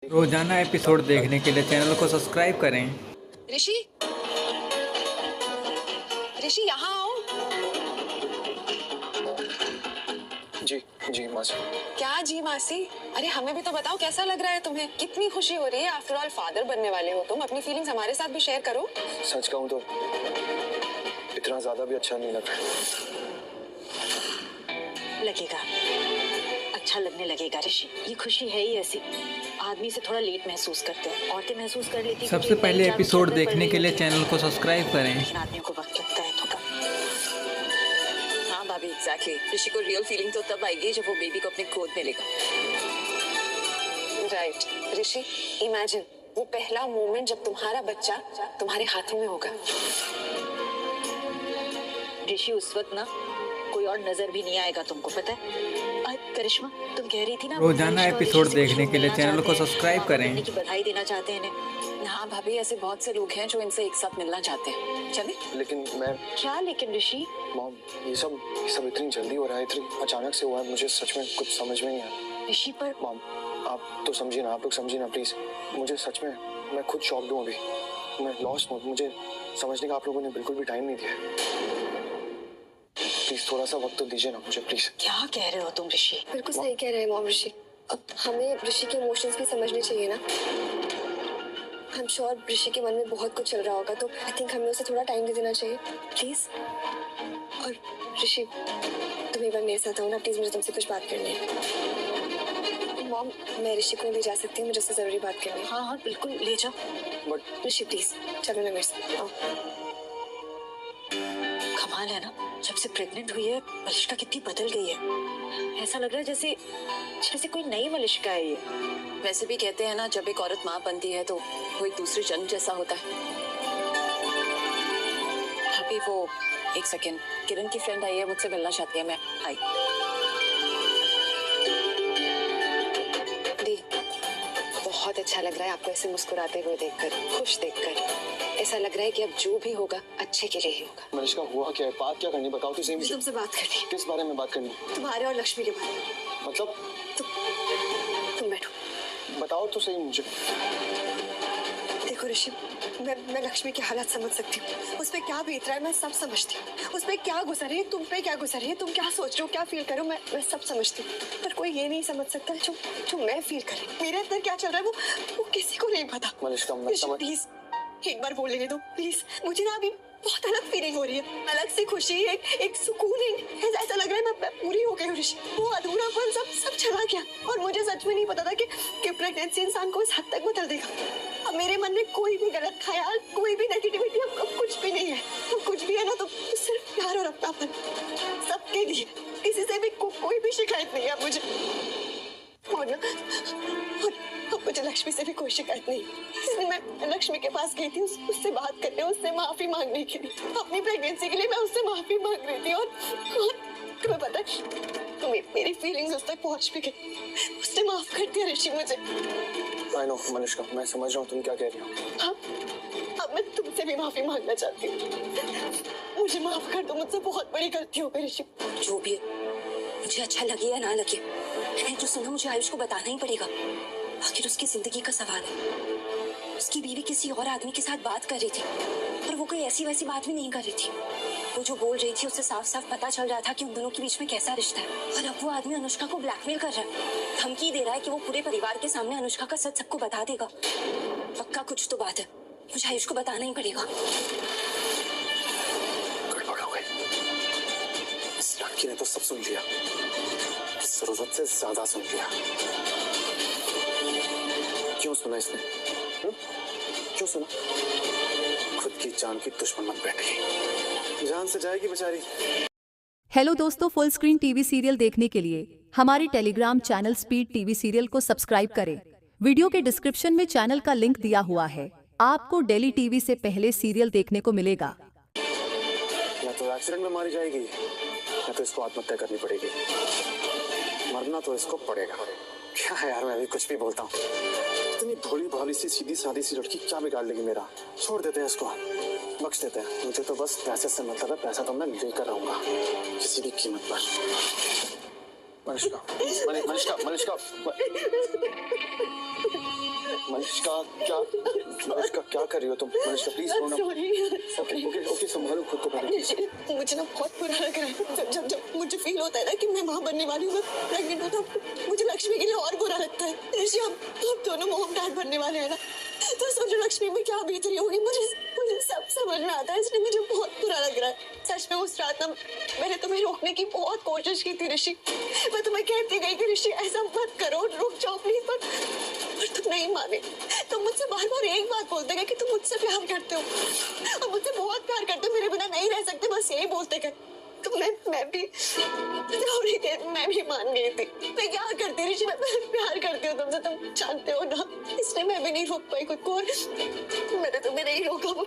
रोजाना एपिसोड देखने के लिए चैनल को सब्सक्राइब करें। ऋषि, ऋषि यहाँ आओ। जी जी मासी। क्या जी मासी? अरे हमें भी तो बताओ, कैसा लग रहा है तुम्हें? कितनी खुशी हो रही है? आफ्टर ऑल फादर बनने वाले हो तुम। अपनी फीलिंग्स हमारे साथ भी शेयर करो। सच कहूँ तो इतना ज्यादा भी अच्छा नहीं लग रहा। लगेगा, अच्छा लगने लगेगा ऋषि। ये खुशी है ही ऐसी, आदमी से थोड़ा लेट महसूस करते हैं, औरतें महसूस कर लेती हैं। सबसे पहले एपिसोड देखने के लिए चैनल को सब्सक्राइब करें। लेकिन आदमियों को वक्त लगता है थोड़ा। हाँ भाभी, एग्जैक्टली। ऋषि को रियल फीलिंग तो तब आएगी जब वो बेबी को अपने गोद में लेगा। राइट ऋषि, इमेजिन वो पहला मोमेंट जब तुम्हारा बच्चा तुम्हारे हाथों में होगा। ऋषि उस वक्त ना कोई और नजर भी नहीं आएगा, तुमको पता है। करिश्मा, तुम कह रही थी ना रोजाना एपिसोड देखने के लिए चैनल को सब्सक्राइब करें। की बधाई देना चाहते हैं इन्हें। हाँ भाभी, ऐसे बहुत से लोग हैं जो इनसे एक साथ मिलना चाहते हैं। चले। लेकिन मैं क्या लेकिन ऋषि? मॉम, ये सब इतनी जल्दी हो रहा है, इतनी अचानक से हुआ है, मुझे सच में कुछ समझ में नहीं आया। ऋषि पर मॉम, आप तो समझिए ना, आप लोग समझिए ना प्लीज। मुझे सच में, मैं खुद शॉक्ड हूँ अभी। मैं लॉस्ट हूँ, मुझे समझने का आप लोगों ने बिल्कुल भी टाइम नहीं दिया। प्लीज थोड़ा सा वक्त तो दीजिए ना मुझे, प्लीज। क्या कह रहे हो तुम ऋषि? बिल्कुल सही कह रहे हैं मॉम ऋषि। अब हमें ऋषि के इमोशंस भी समझने चाहिए ना। आई एम श्योर ऋषि के मन में बहुत कुछ चल रहा होगा, तो आई थिंक हमें उसे थोड़ा टाइम दे देना चाहिए प्लीज। और ऋषि, तुम एक बार मेरे साथ आओ ना प्लीज, मुझे तुमसे कुछ बात करनी है। मॉम, मैं ऋषि को ले जा सकती हूँ, मुझे उससे जरूरी बात करनी है। हाँ हाँ बिल्कुल, ले जाओ। बट ऋषि प्लीज चलो ना मेरे साथ आओ। कमाल है ना, जब से प्रेग्नेंट हुई है मलिष्का कितनी बदल गई है। ऐसा लग रहा है जैसे जैसे कोई नई मलिष्का है ये। वैसे भी कहते हैं ना, जब एक औरत माँ बनती है तो वो एक दूसरे जन्म जैसा होता है। अभी वो एक सेकेंड, किरण की फ्रेंड आई है, मुझसे मिलना चाहती है। मैं हाय दी, बहुत अच्छा लग रहा है आपको ऐसे मुस्कुराते हुए देखकर, खुश देखकर। ऐसा लग रहा है कि अब जो भी होगा अच्छे के लिए ही होगा। मनीषका, हुआ क्या है? बात क्या करनी, बताओ तो सही मुझे मुझे। तुमसे बात करनी है। किस बारे में बात करनी है? तुम्हारे और लक्ष्मी के बारे में। मतलब तुम बैठो। बताओ तो सही मुझे। देखो ऋषि, मैं लक्ष्मी की हालत समझ सकती हूँ। उस पे क्या बीत रहा है मैं सब समझती हूँ। उस पे क्या गुजर रही है, तुम पे क्या गुजर रही है, तुम क्या सोच रहे हो, क्या फील करो, मैं सब समझती हूँ। पर कोई ये नहीं समझ सकता जो मैं फील कर रही हूँ। मेरे अंदर क्या चल रहा है वो किसी को नहीं पता। मनीषका, मैं समझ। प्लीज एक बार बोल लेने दो प्लीज। मुझे ना अभी बहुत अलग फीलिंग हो रही है, अलग सी खुशी, एक सुकून। ऐसा लग रहा है मैं पूरी हो गई हूँ ऋषि। वो अधूरापन सब चला गया। और मुझे सच में नहीं पता था कि प्रेगनेंसी इंसान को इस हद तक बदल देगा। अब मेरे मन में कोई भी गलत ख्याल, कोई भी नेगेटिविटी अब कुछ भी नहीं है। तो कुछ भी है ना तो सिर्फ प्यार और अपनापन, सबके लिए। किसी से भी कोई भी शिकायत नहीं है मुझे। और ना अब मुझे लक्ष्मी से भी कोई शिकायत नहीं। इसलिए मैं लक्ष्मी के पास गई थी उससे बात करने, उससे माफी मांगने के लिए। अपनी प्रेगनेंसी के लिए मैं उससे माफी मांग रही थी। और तुम्हें पता है, तो मेरी फीलिंग्स उस तक पहुंच भी गई। उसने माफ कर दिया ऋषि मुझे। आई नो मनीषका, मैं समझ रहा हूँ तुम क्या कह रही हो। हाँ, अब मैं तुमसे भी माफी मांगना चाहती हूँ। मुझे माफ कर दो, मुझसे बहुत बड़ी गलती हो गई ऋषि। जो भी है, मुझे अच्छा लगे या ना लगे, मैंने जो सुना मुझे आयुष को बताना ही पड़ेगा। आखिर उसकी जिंदगी का सवाल है। उसकी बीवी किसी और आदमी के साथ बात कर रही थी, पर वो कोई ऐसी वैसी बात भी नहीं कर रही थी। वो जो बोल रही थी उससे साफ साफ पता चल रहा था कि उन दोनों के बीच में कैसा रिश्ता है। और अब वो आदमी अनुष्का को ब्लैकमेल कर रहा है, धमकी दे रहा है कि वो पूरे परिवार के सामने अनुष्का का सच सबको बता देगा। पक्का कुछ तो बात है, मुझे आयुष को बताना ही पड़ेगा। गड़बड़ हो गई। इस लड़की ने तो सब सुन लिया, जरूरत से ज्यादा सुन लिया। क्यों सुना इसने? क्यों सुना? खुद की जान की दुश्मन बन बैठी, जान से जाएगी बेचारी। हेलो दोस्तों, फुल स्क्रीन टीवी सीरियल देखने के लिए हमारे Telegram channel speed TV serial को सब्सक्राइब करें। वीडियो के डिस्क्रिप्शन में चैनल का लिंक दिया हुआ है। आपको डेली टीवी से पहले सीरियल देखने को मिलेगा। या तो एक्सीडेंट में मारी जाएगी या तो इसको आत्महत्या करनी पड़ेगी। मरना तो इसको पड़ेगा। क्या है यार, मैं अभी कुछ भी बोलता हूँ। इतनी भोली भाली सी सीधी सादी सी लड़की क्या बिगाड़ लेगी मेरा। छोड़ देते हैं इसको, बख्श देते हैं। मुझे तो बस पैसे से मतलब है, पैसा तो मैं लेकर रहूंगा किसी भी कीमत पर। मनीषका, मनीषका, मनीषका। मलिष्का क्या कर रही हो तुम? मलिष्का प्लीज रोना। ओके संभालो खुद को पहले। मुझे ना बहुत बुरा लग रहा है। जब मुझे फील होता है ना कि मैं माँ बनने वाली हूँ, प्रेग्नेंट हूँ, तो मुझे लक्ष्मी के लिए और बुरा लगता है। ऋषि हम दोनों मॉम डैड बनने वाले हैं ना, तो सोचो लक्ष्मी में क्या बीत रही होगी। मुझे सब समझ में आता है, इसलिए मुझे बहुत बुरा लग रहा है। सच में उस रात ना मैंने तुम्हें रोकने की बहुत कोशिश की थी ऋषि। मैं तुम्हें कहती गई कि ऋषि ऐसा मत करो, रुक जाओ प्लीज, पर तुम नहीं माने। तुम मुझसे बार बार एक बात बोलते गए कि तुम मुझसे प्यार करते हो और मुझसे बहुत प्यार करते हो, मेरे बिना नहीं रह सकते, बस यही बोलते गए। तो मैं भी मान गई थी। मैं क्या करती ऋषि, मैं प्यार करती हूँ तुमसे, तुम जानते हो ना, इसलिए मैं भी नहीं रोक पाई खुद को। मैंने तुम्हें नहीं रोका, पर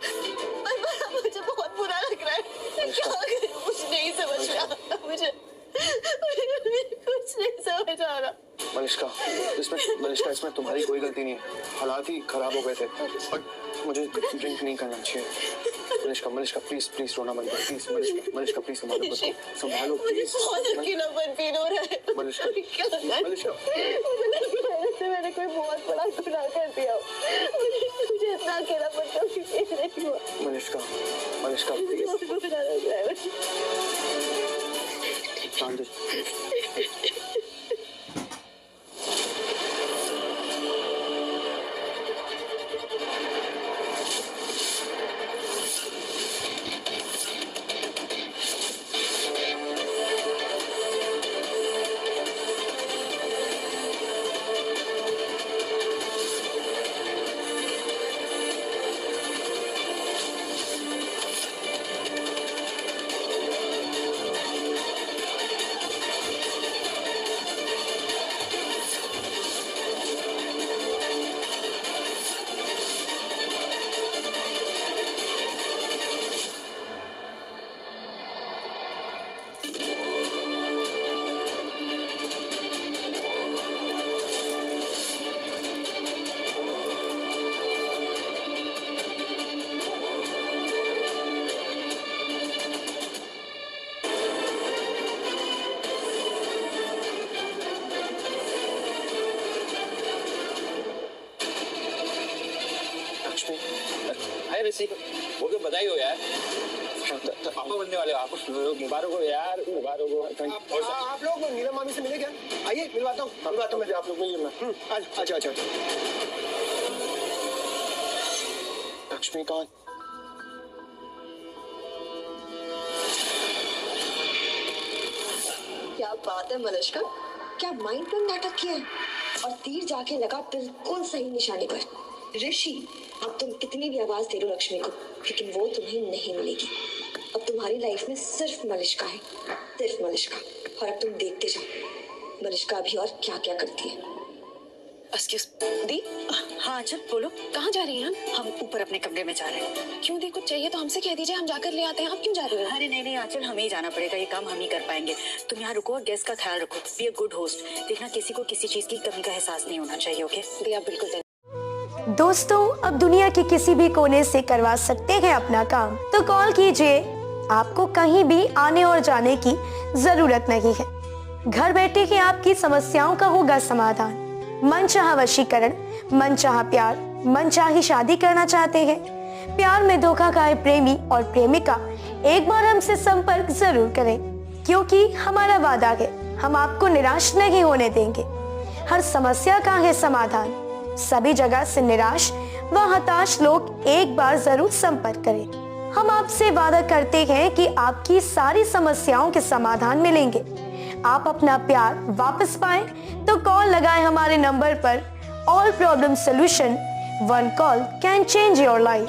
मुझे बहुत बुरा लग रहा है। मैं क्या करूँ, मुझे नहीं समझ में आता, मुझे कुछ नहीं समझ आ रहा। मलिष्का इसमें तुम्हारी कोई गलती नहीं है। हालात ही खराब हो गए थे और मुझे ड्रिंक नहीं करना चाहिए। मलिष्का प्लीज रोना बंद करो प्लीज। मलिष्का प्लीज संभालो प्लीज। बहुत अकेलापन फील हो रहा है। मलिष्का मैंने कोई बहुत बड़ा गुनाह कर दिया। मुझे इतना अकेलापन कभी फील नहीं हुआ। मलिष्का प्लीज बहुत बुरा लग रहा है। शांत हाय ऋषि, वो तो बधाई हो यार, पापा बनने वाले हो आप। मुबारक हो यार, मुबारक हो। आप लोग नीलम मामी से मिले क्या? आइए मिलवाता हूँ मैं। आप लोग मिलिए ना। अच्छा। लक्ष्मी कहाँ? क्या बात है मलिष्का, क्या माइंड पर नाटक किया है और तीर जाके लगा बिल्कुल सही निशाने पर। ऋषि, अब तुम कितनी भी आवाज दे लो लक्ष्मी को, लेकिन वो तुम्हें नहीं मिलेगी। अब तुम्हारी लाइफ में सिर्फ मलिष्का है, सिर्फ मलिष्का। और अब तुम देखते जाओ मलिष्का अभी और क्या क्या करती है। एक्सक्यूज दी। हाँ चल बोलो, कहाँ जा रही हैं हम ऊपर अपने कमरे में जा रहे हैं। क्यों दी, कुछ चाहिए तो हमसे कह दीजिए, हम जाकर ले आते हैं। आप क्यों जा रही हो? अरे नहीं आंचल, हमें ही जाना पड़ेगा, ये काम हम ही कर पाएंगे। तुम यहाँ रुको और गेस्ट का ख्याल रखो। Be a good host. देखना किसी को किसी चीज की कमी का एहसास नहीं होना चाहिए। ओके दी आप बिल्कुल। दोस्तों, अब दुनिया के किसी भी कोने से करवा सकते हैं अपना काम, तो कॉल कीजिए। आपको कहीं भी आने और जाने की जरूरत नहीं है। घर बैठे ही आपकी समस्याओं का होगा समाधान। मनचाहा वशीकरण, मनचाहा प्यार, मनचाही शादी करना चाहते हैं? प्यार में धोखा खाए प्रेमी और प्रेमिका एक बार हमसे संपर्क जरूर करें, क्योंकि हमारा वादा है हम आपको निराश नहीं होने देंगे। हर समस्या का है समाधान। सभी जगह से निराश व हताश लोग एक बार जरूर संपर्क करें। हम आपसे वादा करते हैं कि आपकी सारी समस्याओं के समाधान मिलेंगे। आप अपना प्यार वापस पाएं तो कॉल लगाएं हमारे नंबर पर। All problem solution, one call can change your life.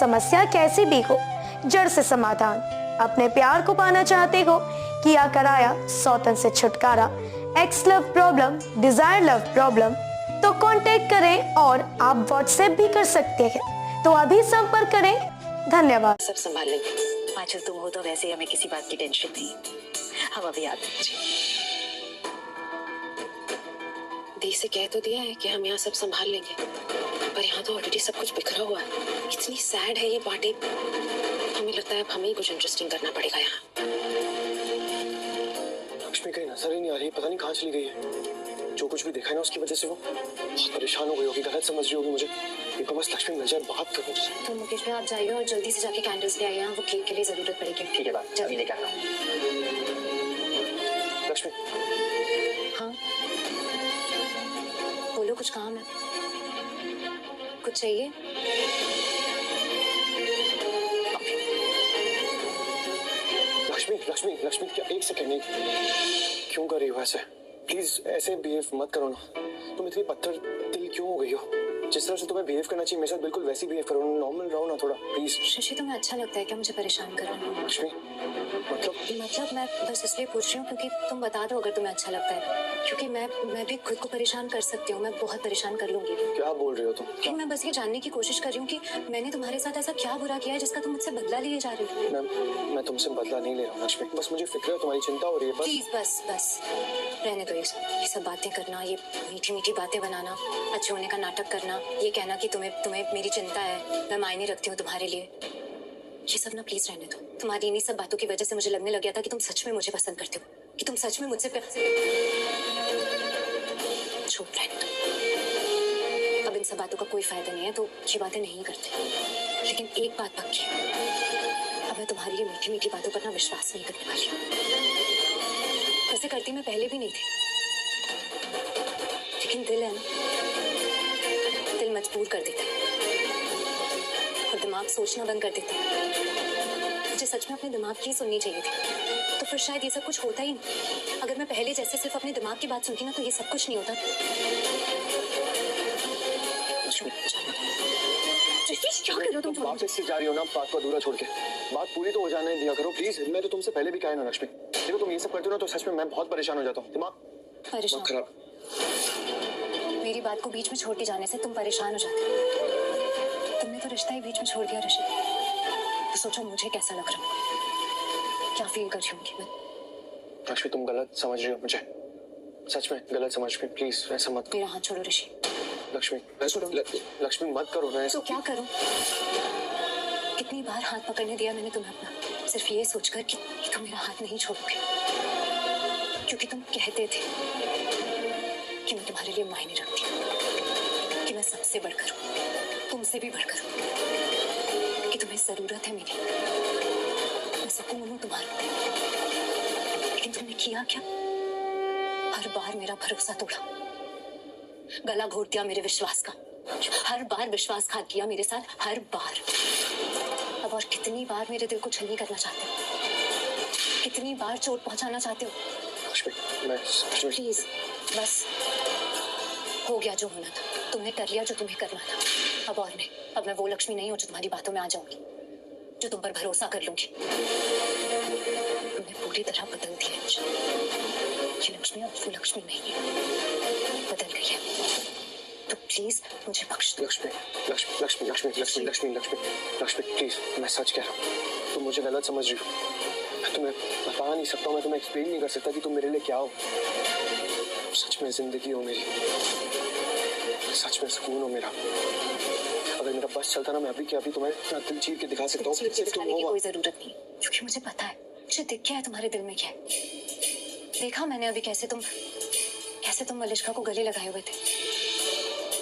समस्या कैसी भी हो, जड़ से समाधान। अपने प्यार को पाना चाहते हो, किया कराया सौतन से छुटकारा, ex love problem, desire love problem, तो कांटेक्ट करें और आप व्हाट्सएप भी कर सकते हैं। तो अभी संपर्क करें। धन्यवाद। सब संभाल लेंगे। आंचल, तुम हो तो वैसे ही हमें किसी बात की टेंशन नहीं। हम अभी आते हैं। दी से कह तो दिया है कि हम यहाँ सब संभाल लेंगे, पर यहाँ तो ऑलरेडी सब कुछ बिखरा हुआ है। इतनी सैड है ये पार्टी। हमें लगता है अब हमें ही कुछ इंटरेस्टिंग करना पड़ेगा यहाँ। लक्ष्मी कहीं नजर ही नहीं आ रही, पता नहीं कहाँ चली गई है। जो कुछ भी देखा है ना उसकी वजह से वो बहुत परेशान हो गई होगी, गलत समझ रही होगी मुझे। एक बस लक्ष्मी मिल जाए, बात करूँ। तो मुकेश भाई आप जाइए और जल्दी से जाके कैंडल्स ले आइए, वो केक के लिए जरूरत पड़ेगी। ठीक है बात, जल्दी लेके आता हूँ। लक्ष्मी हाँ बोलो, कुछ काम है? कुछ चाहिए? लक्ष्मी लक्ष्मी लक्ष्मी क्या, एक सेकंड, नहीं क्यों कर रही हो ऐसे? प्लीज ऐसे बिहेव मत करो ना। तुम इतनी पत्थर दिल क्यों हो गई हो? जिस तरह से तुम्हें बिहेव करना चाहिए मेरे साथ बिल्कुल वैसे बिहेव करो, नॉर्मल रहो ना थोड़ा प्लीज। शशि तुम्हें अच्छा लगता है क्या मुझे परेशान करना? लक्ष्मी मतलब मैं बस इसलिए पूछ रही हूँ क्योंकि तुम बता दो अगर तुम्हें अच्छा लगता है, क्योंकि मैं भी खुद को परेशान कर सकती हूँ, मैं बहुत परेशान कर लूंगी। क्या बोल रही हो तुम? कि मैं बस ये जानने की कोशिश कर रही हूँ कि मैंने तुम्हारे साथ ऐसा क्या बुरा किया है जिसका तुम मुझसे बदला लिए जा रही हो। मैं तुमसे बदला नहीं ले रहा हूँ लक्ष्मी, बस मुझे फिक्र है, तुम्हारी चिंता हो रही है बस। प्लीज बस रहने दो ये सब बातें करना, ये मीठी मीठी बातें बनाना, अच्छे होने का नाटक करना, ये कहना कि तुम्हें मेरी चिंता है, मैं मायने रखती हूँ तुम्हारे लिए, ये सब ना प्लीज रहने दो। तुम्हारी इन्हीं सब बातों की वजह से मुझे लगने लग गया था कि तुम सच में मुझे पसंद करते हो, कि तुम सच में मुझसे प्यार से। चुप रहने दो, अब इन सब बातों का कोई फायदा नहीं है, तो ये बातें नहीं करते। लेकिन एक बात पक्की है, अब मैं तुम्हारी ये मीठी मीठी बातों पर ना विश्वास नहीं करने वाली। वैसे करती मैं पहले भी नहीं थी, लेकिन दिल है ना, दिल मजबूर कर देता है और दिमाग सोचना बंद कर देता है। मुझे सच में अपने दिमाग की सुननी चाहिए थी, तो फिर शायद ये सब कुछ होता ही नहीं। अगर मैं पहले जैसे सिर्फ अपने दिमाग की बात सुनती ना तो ये सब कुछ नहीं होता। क्या कर रहे हो तुम? वापस से जा रही हो ना बात को अधूरा छोड़ के, बात पूरी तो हो जाने दिया करो प्लीज। मैं तो तुमसे पहले भी कहा है ना लक्ष्मी, देखो तुम ये सब करते हो ना तो सच में मैं बहुत परेशान हो जाता हूँ, दिमाग खराब। मेरी बात को बीच में छोड़ के जाने से तुम परेशान हो जाते हो। तुमने तो रिश्ता ही बीच में छोड़ दिया ऋषि, तो सोचो मुझे कैसा लग रहा है, क्या फील कर रही हूँ मैं। लक्ष्मी तुम गलत समझ रही हो मुझे, सच में गलत समझ रही हो, प्लीज ऐसा मत। मेरा हाथ छोड़ो ऋषि। लक्ष्मी लक्ष्मी मत करो ना ऐसा। तो क्या करूं? कितनी बार हाथ पकड़ने दिया मैंने तुम्हें अपना, सिर्फ ये सोचकर कि तुम मेरा हाथ नहीं छोड़ोगे, क्योंकि तुम कहते थे कि मैं तुम्हारे लिए मायने रखती हूँ, कि मैं सबसे बढ़कर हूँ, तुमसे भी बढ़कर हूँ, कि तुम्हें जरूरत है मेरी, मैं सुकून हूँ तुम्हारा। लेकिन तुमने किया क्या? हर बार मेरा भरोसा तोड़ा, गला घोट दिया मेरे विश्वास का, हर बार विश्वासघात किया मेरे साथ, हर बार। अब और कितनी बार मेरे दिल को छलनी करना चाहते हो? कितनी बार चोट पहुंचाना चाहते हो? प्लीज बस हो गया जो होना था, तुमने कर लिया जो तुम्हें करना था। अब और नहीं, अब मैं वो लक्ष्मी नहीं हूँ जो तुम्हारी बातों में आ जाऊंगी, जो तुम पर भरोसा कर लूंगी। तुमने पूरी तरह बदल दी है मुझे। ये लक्ष्मी अब वो लक्ष्मी नहीं है, बदल गई है। तो प्लीज मुझे बख्श दो। लक्ष्मी लक्ष्मी लक्ष्मी लक्ष्मी लक्ष्मी लक्ष्मी लक्ष्मी लक्ष्मी प्लीज, मैं सच कह रहा हूँ, तुम मुझे गलत समझ रही हो। मैं तुम्हें बता नहीं सकता, मैं तुम्हें एक्सप्लेन नहीं कर सकता कि तुम मेरे लिए क्या हो। सच में जिंदगी हो मेरी, सच में सुकून हो मेरा। अगर मेरा बस चलता ना मैं अभी के अभी तुम्हें अपना दिल चीर के दिखा सकता हूँ। दिखाने की कोई जरूरत नहीं, क्योंकि मुझे पता है, मुझे दिख गया है तुम्हारे दिल में क्या है। देखा मैंने अभी कैसे तुम मलिश्का को गले लगाए हुए थे,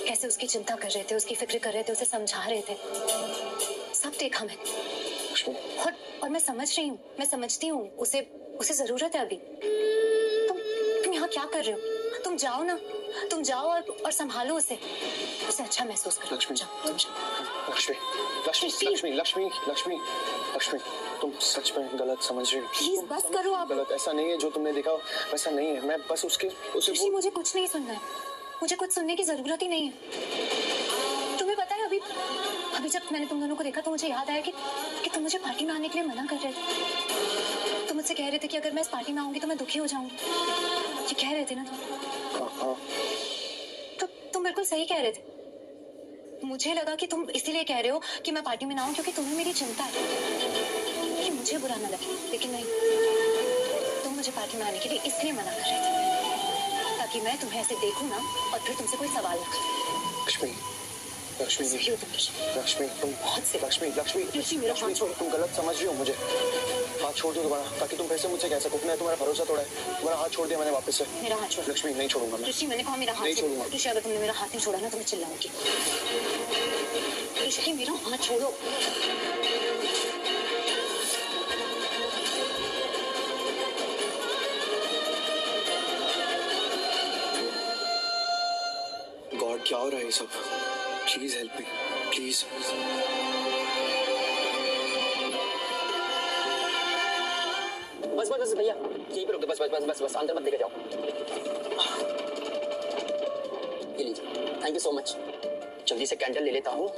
कैसे उसकी चिंता कर रहे थे, उसकी फिक्र कर रहे थे, उसे समझा रहे थे, सब देखा मैंने। और मैं समझ रही हूँ, मैं समझती हूँ उसे जरूरत है अभी। तुम यहाँ क्या कर रहे हो? तुम जाओ ना, तुम जाओ और संभालो उसे अच्छा महसूस करो। लक्ष्मी जाओ, तुम जाओ। लक्ष्मी लक्ष्मी लक्ष्मी लक्ष्मी लक्ष्मी लक्ष्मी तुम सच में गलत समझ रही हो। प्लीज बस करो आप। गलत ऐसा नहीं है, जो तुमने देखा वैसा नहीं है। मैं बस उसे मुझे कुछ नहीं सुनना है, मुझे कुछ सुनने की जरूरत ही नहीं है। तुम्हें पता है अभी जब मैंने तुम दोनों को देखा तो मुझे याद आया कि तुम मुझे पार्टी में आने के लिए मना कर रहे थे। तुम मुझसे कह रहे थे कि अगर मैं इस पार्टी में आऊंगी तो मैं दुखी हो जाऊंगी, ये कह रहे थे ना तो तुम बिल्कुल सही कह रहे थे। मुझे लगा कि तुम इसीलिए कह रहे हो कि मैं पार्टी में ना आऊं क्योंकि तुम्हें मेरी चिंता है कि मुझे बुरा ना लगे, लेकिन नहीं, तुम मुझे पार्टी में आने के लिए इसलिए मना कर रहे थे ताकि मैं तुम्हें ऐसे देखूं ना और फिर तुमसे कोई सवाल ना करूं। लक्ष्मी लक्ष्मी सही हो तुम ऋषि, लक्ष्मी तुम बहुत से लक्ष्मी लक्ष्मी ऋषि, मेरा हाथ छोड़ो। तुम गलत समझ रही हो मुझे। हाथ छोड़ दो दोबारा, ताकि तुम फिर से मुझसे कह सको कि मैं तुम्हारा भरोसा तोड़ा है। तुम्हारा हाथ छोड़ दिया मैंने वापस से। मेरा हाथ छोड़ो। लक्ष्मी नहीं छोड़ूंगा मैं। ऋषि, मैंने कहा मेरा नहीं हाथ छोड़ूंगा। छोड़ो। ऋषि, अगर तुमने मेरा हाथ नहीं छोड़ा ना तो मैं चिल्लाऊंगी। ऋषि, मेरा हाथ छोड़ो। गॉड क्या हो रहा है ये सब? Please help me please. बस बस बस भैया यहीं पे रुक दो, बस बस बस बस बस अंदर मत लेके जाओ। ये लीजिए, थैंक यू सो मच। जल्दी से कैंडल ले लेता हूँ।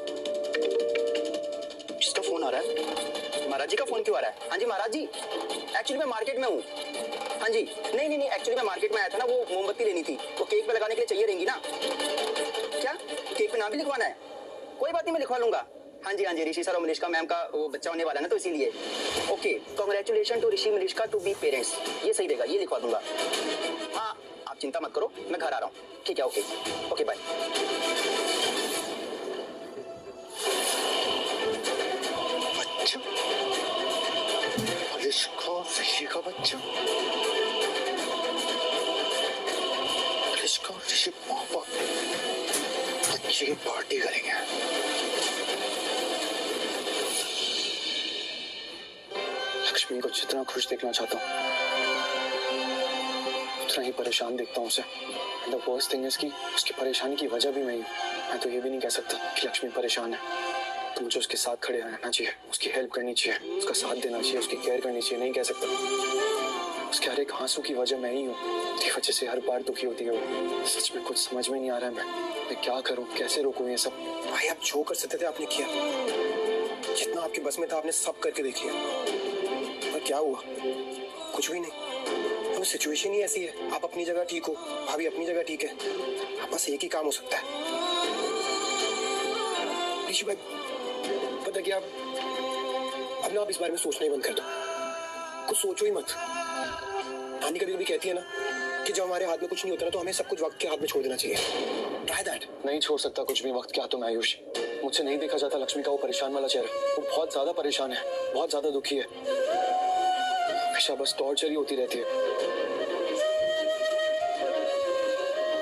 किसका फोन आ रहा है? महाराज जी का फोन क्यों आ रहा है? हाँ जी महाराज जी, एक्चुअली मैं मार्केट में हूँ। हाँ जी, नहीं नहीं नहीं, एक्चुअली मैं मार्केट में आया था ना, वो मोमबत्ती लेनी थी, वो केक पे लगाने के लिए चाहिए रहेंगी ना। क्या केक पे नाम भी लिखवाना है? कोई बात नहीं, मैं लिखवा लूंगा। हाँ जी, ऋषि सर और मनीषका मैम का वो बच्चा होने वाला है ना, तो इसीलिए। ओके, कांग्रेचुलेशन टू ऋषि मनीषका टू बी पेरेंट्स। ये सही रहेगा, ये लिखवा दूंगा। हाँ आप चिंता मत करो, मैं घर आ रहा हूँ। ठीक है, ओके ओके बाय। बच्चा ऋषि का बच्चा, ऋषि पापा बच्चे की पार्टी करेंगे। लक्ष्मी को जितना खुश देखना चाहता हूँ उतना ही परेशान देखता हूँ उसे। And the worst thing is कि उसकी परेशानी की वजह भी मैं ही हूँ। मैं तो ये भी नहीं कह सकता कि लक्ष्मी परेशान है, तो मुझे उसके साथ खड़े रहना चाहिए, उसकी हेल्प करनी चाहिए, उसका साथ देना चाहिए, उसकी केयर करनी चाहिए। नहीं कह सकता। उसके हर एक आंसू की वजह मैं ही हूँ, उसकी वजह से हर बार दुखी होती है वो। सच में कुछ समझ में नहीं आ रहा है मैं क्या करूँ, कैसे रोकूँ ये सब। भाई आप जो कर सकते थे आपने किया, जितना आपके बस में था आपने सब करके देख लिया, पर क्या हुआ? कुछ भी नहीं। तो सिचुएशन ही ऐसी है, आप अपनी जगह ठीक हो, भाभी अपनी जगह ठीक है, आप बस एक ही काम हो सकता है। ऋषि भाई पता क्या, अब ना आप इस बारे में सोचना ही बंद कर दो, कुछ सोचो ही मत। नानी कभी कभी कहती है ना कि जब हमारे हाथ में कुछ नहीं होता ना तो हमें सब कुछ वक्त के हाथ में छोड़ देना चाहिए। Try that. नहीं छोड़ सकता कुछ भी वक्त के हाथों में आयुष। मुझसे नहीं देखा जाता लक्ष्मी का वो परेशान वाला चेहरा। वो बहुत ज्यादा परेशान है, बहुत ज्यादा दुखी है, हमेशा बस टॉर्चर ही होती रहती है।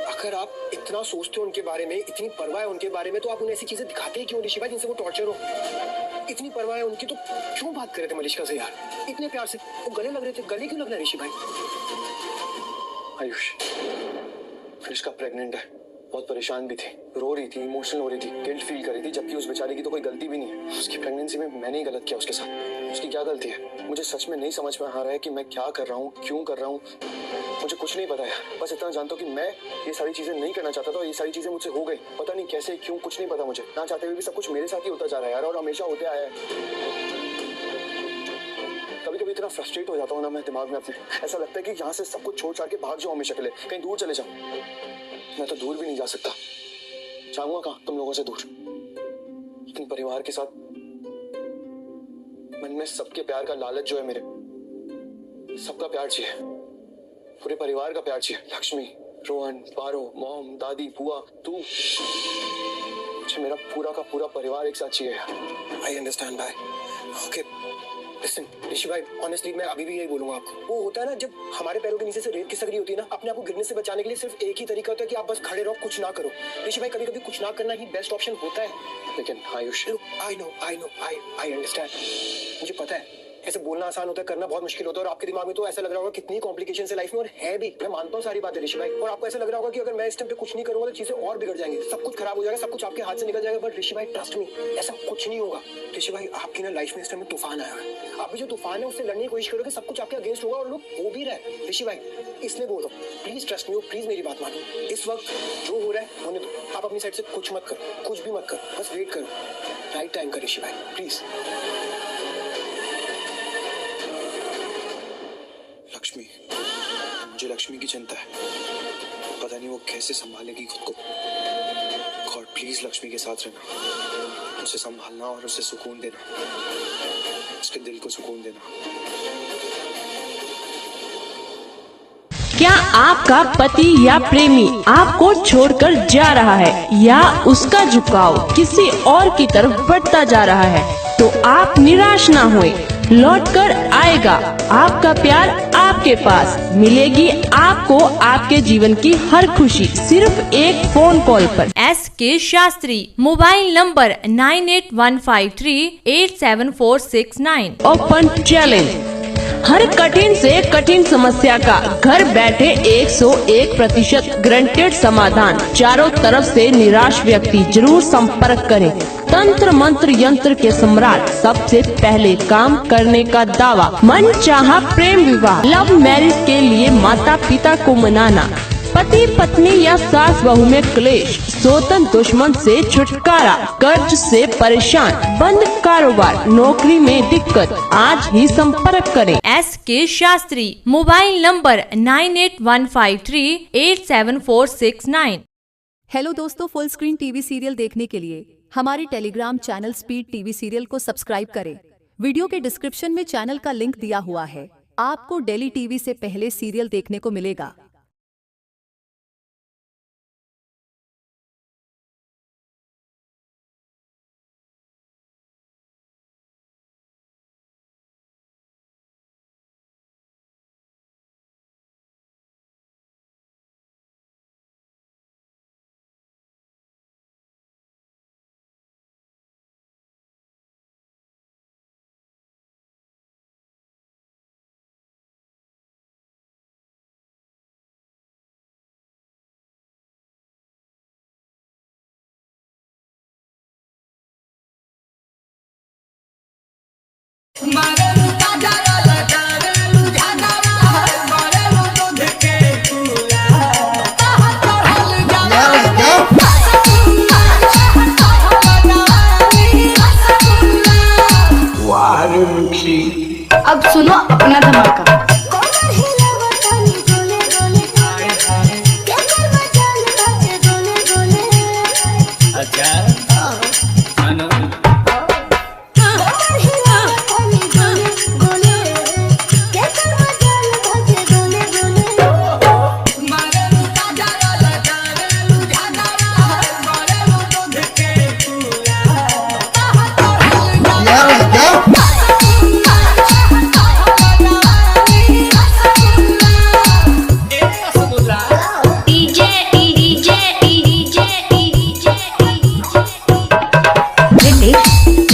अगर आप इतना सोचते हो उनके बारे में, इतनी परवाह है उनके बारे में, तो आप उन्हें ऐसी चीजें दिखाते ही क्यों ऋषि भाई जिनसे वो टॉर्चर हो? इतनी परवाह है उनकी तो क्यों बात कर रहे थे मनीषका से यार, इतने प्यार से? वो गले लग रहे थे, गले क्यों लग रहा है ऋषि भाई? आयुष मनीषका प्रेग्नेंट है, बहुत परेशान भी थी, रो रही थी, इमोशनल हो रही थी, गिल्ट फील कर रही थी, जबकि उस बेचारी की तो कोई गलती भी नहीं है। उसकी प्रेगनेंसी में मैंने ही गलत किया उसके साथ। उसकी क्या गलती है? मुझे सच में नहीं समझ में आ रहा है कि मैं क्या कर रहा हूँ, क्यों कर रहा हूँ। मुझे कुछ नहीं पता है, बस इतना जानता हूँ कि मैं ये सारी चीजें नहीं करना चाहता था और ये सारी चीजें मुझसे हो गई। पता नहीं कैसे, क्यों, कुछ नहीं पता मुझे। ना चाहते हुए भी सब कुछ मेरे साथ ही होता जा रहा है यार, और हमेशा होते आया है। कभी कभी इतना फ्रस्ट्रेट हो जाता हूँ ना मैं दिमाग में अपने, ऐसा लगता है कि यहाँ से सब कुछ छोड़ छाड़ के भाग जाऊँ हमेशा के लिए, कहीं दूर चले जाऊँ। मैं तो दूर भी नहीं जा सकता, जाऊंगा कहाँ तुम लोगों से दूर? अपने परिवार के साथ। मन में सबके प्यार का लालच जो है मेरे, सबका प्यार चाहिए, पूरे परिवार का प्यार चाहिए। लक्ष्मी, रोहन, पारो, मॉम, दादी, बुआ, तू, मुझे मेरा पूरा का पूरा परिवार एक साथ चाहिए। आई अंडरस्टैंड भाई। ओके लिसन ऋषि भाई, ऑनेस्टली मैं अभी भी यही बोलूंगा आपको। वो होता है ना जब हमारे पैरों के नीचे से रेत खिसक रही होती है ना, अपने आप को गिरने से बचाने के लिए सिर्फ एक ही तरीका होता है कि आप बस खड़े रहो, कुछ ना करो। ऋषि भाई कभी कभी कुछ ना करना ही बेस्ट ऑप्शन होता है। लेकिन आयुष, आई नो आई अंडरस्टैंड। मुझे पता है ऐसे बोलना आसान होता है, करना बहुत मुश्किल होता है, और आपके दिमाग में तो ऐसा लग रहा होगा कितनी कॉम्प्लिकेशन है लाइफ में, और है भी। मैं मानता हूँ सारी बातें ऋषि भाई, और आपको ऐसा लग रहा होगा कि अगर मैं इस टाइम पे कुछ नहीं करूंगा तो चीजें और बिगड़ जाएंगी, सब कुछ खराब हो जाएगा, सब कुछ आपके हाथ से निकल जाएगा। बट ऋषि भाई ट्रस्ट मी, ऐसा कुछ नहीं होगा। ऋषि भाई आपकी ना लाइफ में इस टाइम में तूफान आया है, अभी जो तूफान है उससे लड़ने की कोशिश करोगे, सब कुछ आपके अगेंस्ट होगा, और लोग हो भी रहे। ऋषि भाई इसलिए बोल रहा हूँ, प्लीज ट्रस्ट मी, प्लीज मेरी बात मानो। इस वक्त जो हो रहा है होने दो, आप अपनी साइड से कुछ मत करो, कुछ भी मत करो, बस वेट करो राइट टाइम का। ऋषि भाई प्लीज। लक्ष्मी, मुझे लक्ष्मी की चिंता है, पता नहीं वो कैसे संभालेगी खुद को। गॉड प्लीज लक्ष्मी के साथ रहना, उसे संभालना और उसे सुकून देना, उसके दिल को सुकून देना। क्या आपका पति या प्रेमी आपको छोड़कर जा रहा है या उसका झुकाव किसी और की तरफ बढ़ता जा रहा है, तो आप निराश ना होए, लौट कर आएगा। आपका प्यार आपके पास मिलेगी आपको आपके जीवन की हर खुशी सिर्फ एक फोन कॉल पर। SK शास्त्री, मोबाइल नंबर 9815387469। ओपन चैलेंज, हर कठिन से कठिन समस्या का घर बैठे 101% गारंटेड समाधान। चारों तरफ से निराश व्यक्ति जरूर संपर्क करें। तंत्र मंत्र यंत्र के सम्राट, सबसे पहले काम करने का दावा। मन चाहा प्रेम विवाह, लव मैरिज के लिए माता पिता को मनाना, पति पत्नी या सास बहू में क्लेश, सोतन दुश्मन से छुटकारा, कर्ज से परेशान, बंद कारोबार, नौकरी में दिक्कत, आज ही संपर्क करें। SK शास्त्री, मोबाइल नंबर 9815387469। हेलो दोस्तों, फुल स्क्रीन टीवी सीरियल देखने के लिए हमारे Telegram channel speed TV serial को सब्सक्राइब करें। वीडियो के डिस्क्रिप्शन में चैनल का लिंक दिया हुआ है। आपको डेली टीवी से पहले सीरियल देखने को मिलेगा। अब सुनो अपना धमाका। British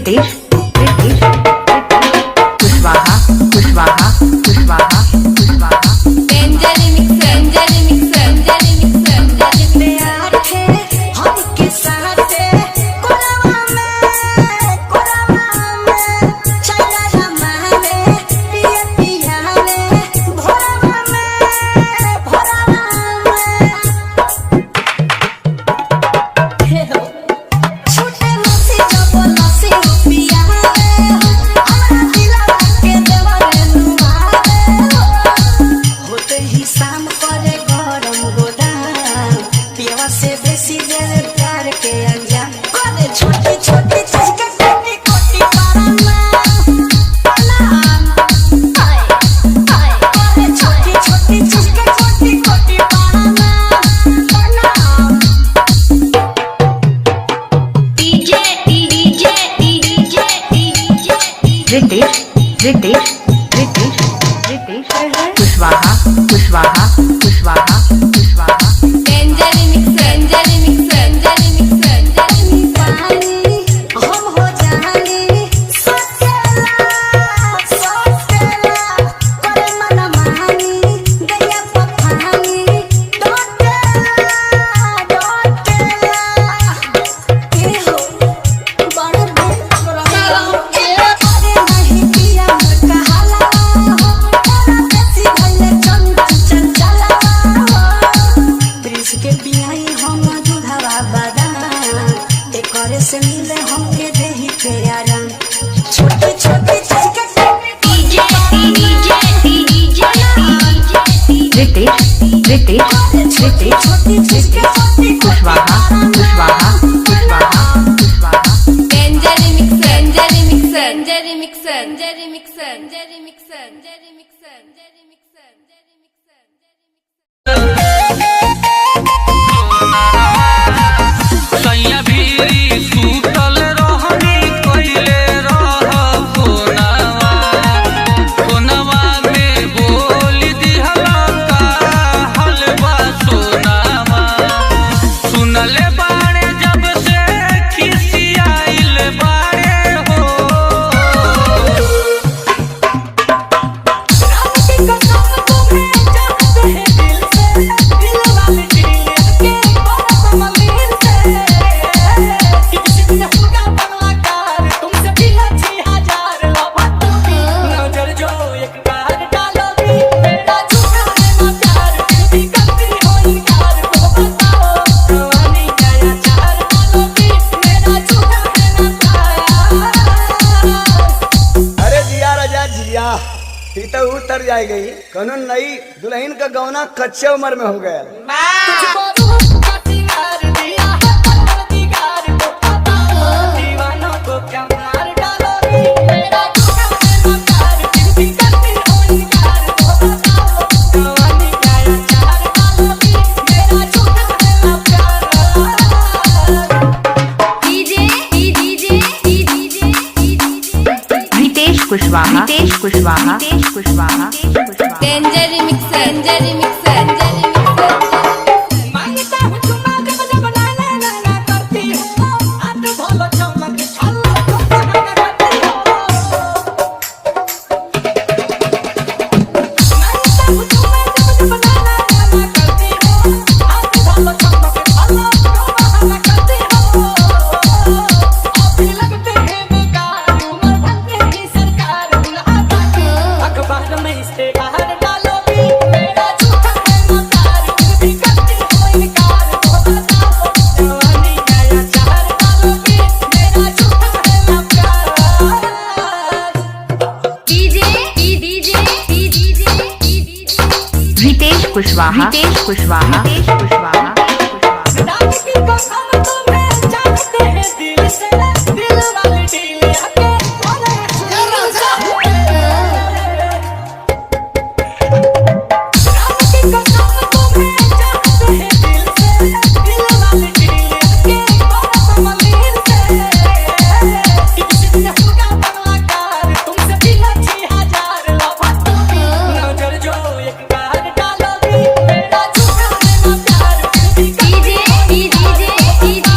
Ritesh Ritesh Kushwaha Kushwaha Kushwaha Kushwaha Anjali mix Anjali mix Anjali mix एंजली प्यार है हम के साथ कोरावा में चला रमाने पिया पिया ने भोरावा में हे हो छोटे लसी जब लसी पिया हमरा दिलवा के देवारे नुमारे होते ही शाम करे गरम गोदाम पियवा से बेसी देर प्यार के अंजाम करे छोटी छोटी चीज के कोटी कोटी पाराना हाय हाय करे छोटी छोटी चीज के कोटी कोटी पाराना DJ DJ DJ DJ Ritesh Ritesh Ritesh Ritesh Kushwaha Kushwaha Kushwaha Kushwaha Anjali mix Anjali mix Anjali mix Anjali mix पानी हम हो जानी सोचेला करे मन मानी गया पफानी डोटेला के हो बड़ दुख रहा अरे नहीं पिया मर कहाला तेरा बेसी भइले चंदन चंचला ब्रिज के पियाई हम दूधवा बादाम एकरे से मिले हमके देही पे आराम छोटी छोटी चीज के DJ DJ DJ Ritesh Ritesh Ritesh छोटी चीज के Kushwaha Kushwaha Kushwaha Kushwaha Anjali mix Anjali mix Anjali mix Anjali mix Anjali mix Anjali mix Anjali mix सैया भीरी सूतल रहनी कइले रह कोनवा कोनवा में बोली दिहला का हलवा सोनावा सुनले बाड़े जब से खिसियाइल बाड़े हो अरे जिया राजा जिया ही तो उतर जाएगी कौन नई दुल्हन का गौना कच्चे उम्र में हो गया Ritesh Kushwaha Ritesh Kushwaha Ritesh Kushwaha Kushwaha Anjali mix Anjali mix Anjali mix मांगता हूँ तुम जब जब नाना नाना करती हो आज भलो चमक छल्ला तो करती हो मांगता हूँ तुम जब जब नाना नाना करती हो आज भलो चमक छल्ला तो करती हो अभी लगते हैं बेकार उम्र भर की सरकार बुलाता है अखबार में इश्तेहार डालोगी मेरा झूठा है मकार फिर भी करती हो इनकार तो बताओ जवानी नया चार डालोगी मेरा झूठा है मकार DJ DJ DJ Ritesh Kushwaha Ritesh Kushwaha Ritesh Kushwaha रात की कसम तुम्हें जानते हैं दिल से दिल वाली डील आके बोले रात की कसम तुम्हें जानते हैं दिल से दिल वाली डील आके बोले मलिन से किसी दिन होगा बंगलाकार तुमसे भी अच्छी हजार लफातोगी नजर जो एक बार डालोगी मेरा झूठा है मकार फिर भी डीजे डीजे डीजे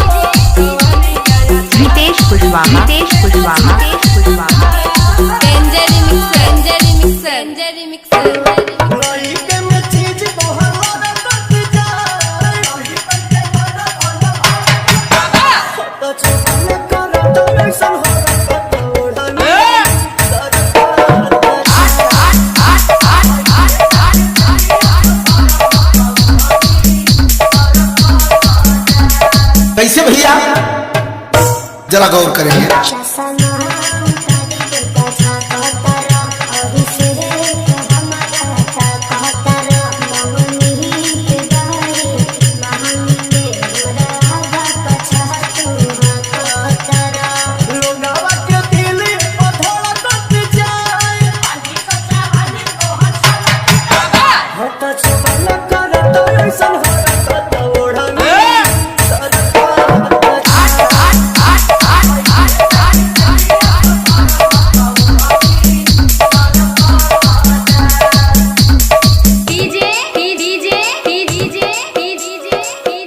जरा गौर करेंगे।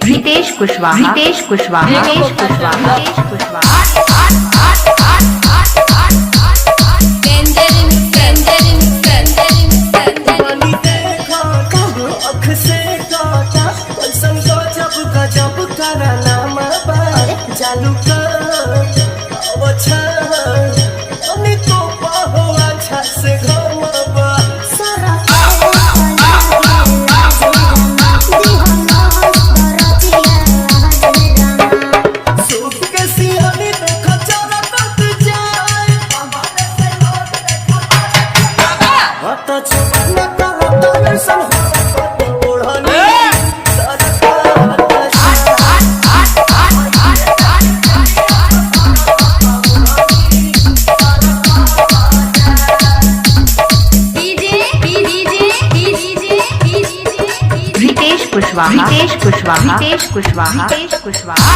रितेश कुशवाहा, रितेश कुशवाहा, रितेश कुशवाहा, रितेश कुशवाहा। चालू से कुशवाहा, रितेश कुशवाहा, रितेश कुशवाहा, रितेश कुशवाहा।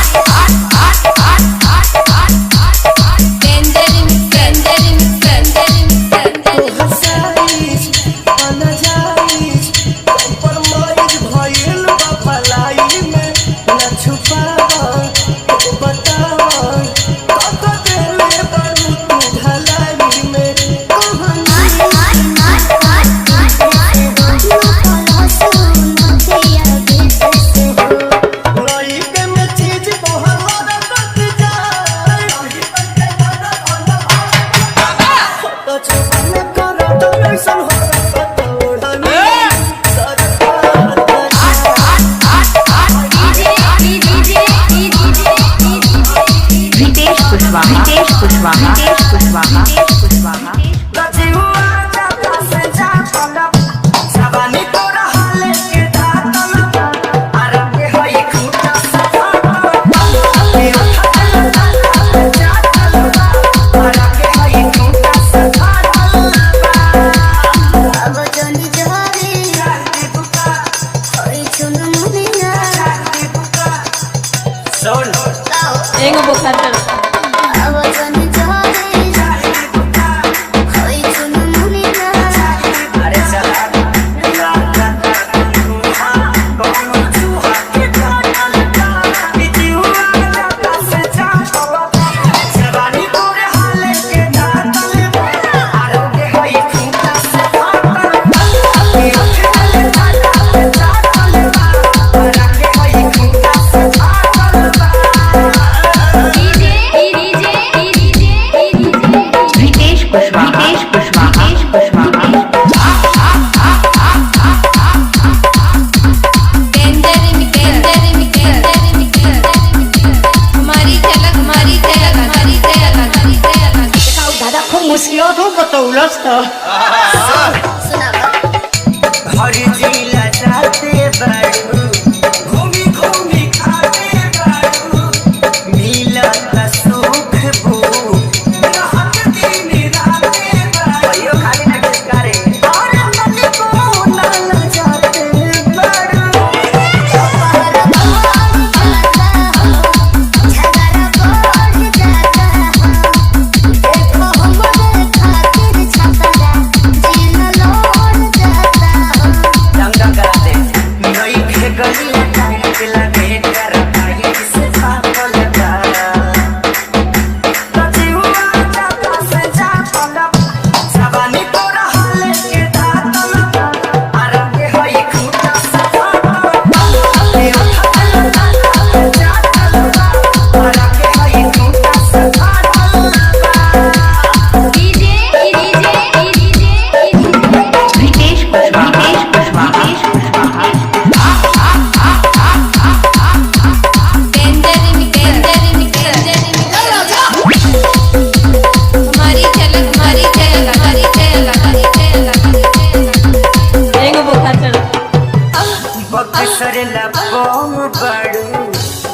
बक्सरला बम बड़ू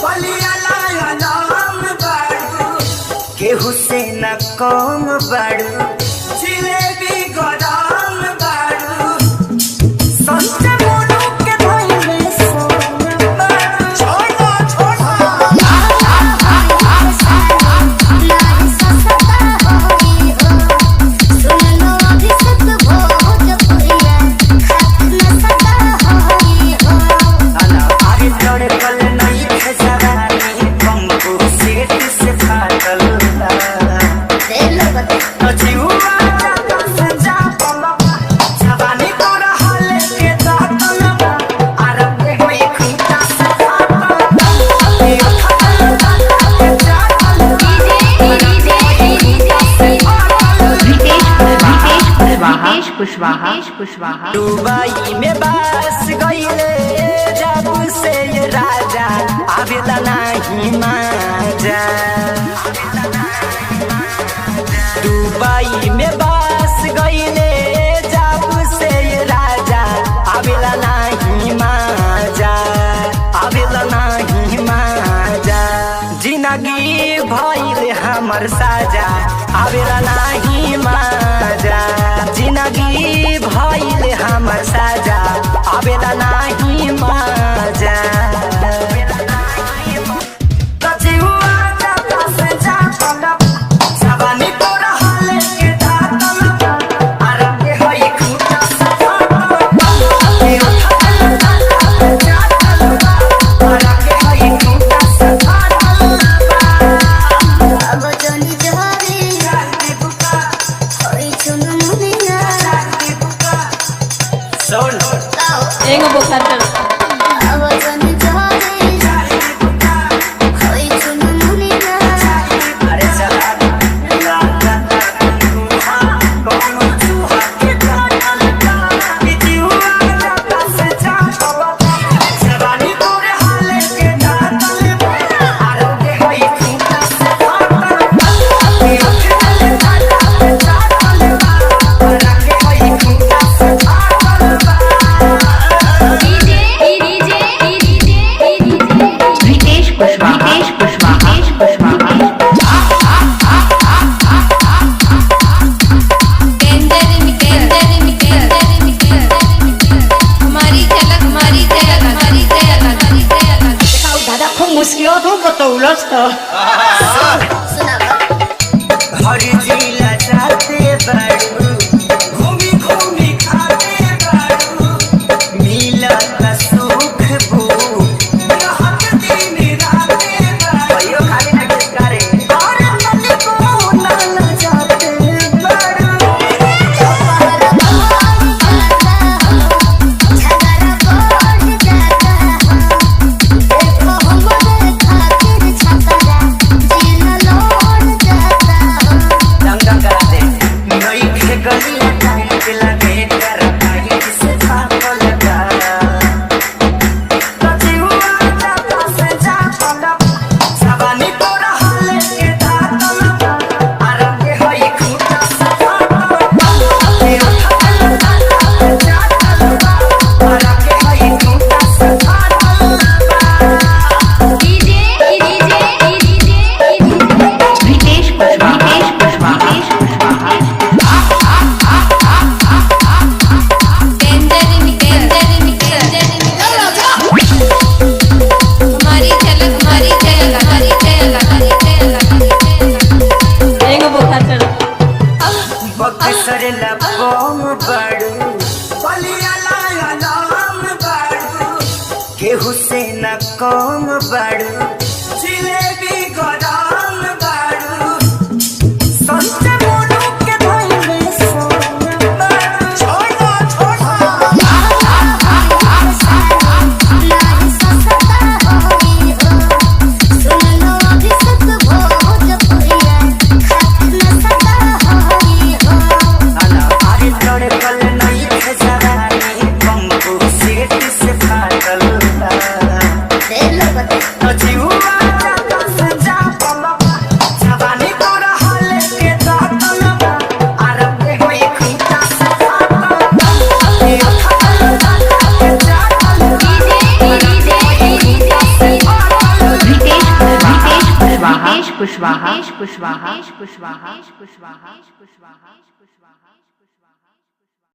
बलियाला अलाम बड़ू केहू से न कम बड़ू जिलेबी गरम बड़ू सस्ते मोनू के धइले सोम बड़ू छोड़ा छोड़ा कुशवाहा दुबई में बस गईले जब से ये राजा आवेला नहीं माजा दुबई में बस गईले जब से ये राजा आवेला नहीं माजा आवेला नहीं माजा जिंदगी भइल हमर साजा आवेला नहीं माजा जिंदगी भइल हमर साजा आवेला नहीं माजा हर जिला जाते बड़ू घूमी घूमी खाते बड़ू मिलत सुख भूख रहत दिन राते बड़ू खाली ना करे और मन को ना जाते बड़ू बक्सरला बम बड़ू बलियाला अलाम बड़ू केहू से न कम बड़ू जिलेबी गरम बड़ू सस्ते मोनू के धइले सोम बड़ू छोड़ा छोड़ा कुशवाहा कुशवाहा कुशवाहा कुशवाहा कुशवाहा